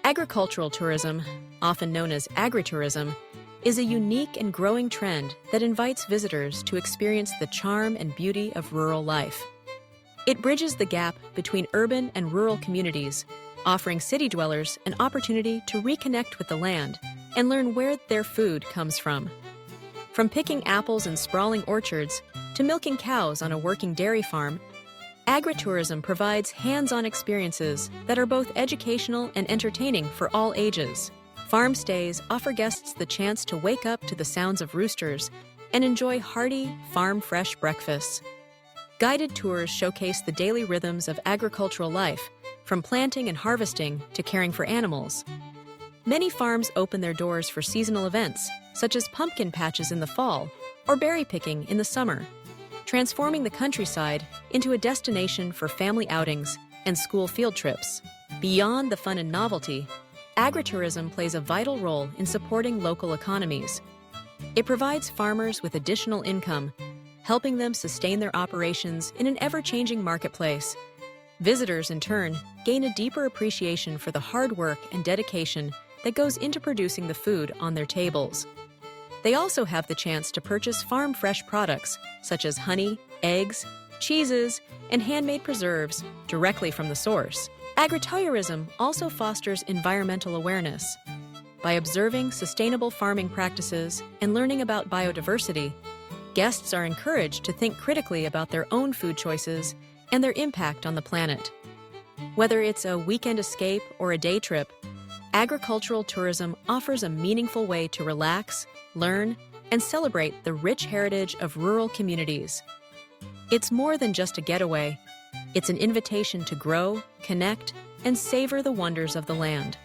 Agricultural tourism, often known as agritourism, is a unique and growing trend that invites visitors to experience the charm and beauty of rural life. It bridges the gap between urban and rural communities, offering city dwellers an opportunity to reconnect with the land and learn where their food comes from. From picking apples in sprawling orchards to milking cows on a working dairy farm, agritourism provides hands-on experiences that are both educational and entertaining for all ages. Farm stays offer guests the chance to wake up to the sounds of roosters and enjoy hearty, farm-fresh breakfasts. Guided tours showcase the daily rhythms of agricultural life, from planting and harvesting to caring for animals. Many farms open their doors for seasonal events, such as pumpkin patches in the fall or berry picking in the summer, transforming the countryside into a destination for family outings and school field trips. Beyond the fun and novelty, agritourism plays a vital role in supporting local economies. It provides farmers with additional income, helping them sustain their operations in an ever-changing marketplace. Visitors, in turn, gain a deeper appreciation for the hard work and dedication that goes into producing the food on their tables. They also have the chance to purchase farm-fresh products such as honey, eggs, cheeses, and handmade preserves directly from the source. Agritourism also fosters environmental awareness. By observing sustainable farming practices and learning about biodiversity, guests are encouraged to think critically about their own food choices and their impact on the planet. Whether it's a weekend escape or a day trip, agricultural tourism offers a meaningful way to relax, learn, and celebrate the rich heritage of rural communities. It's more than just a getaway. It's an invitation to grow, connect, and savor the wonders of the land.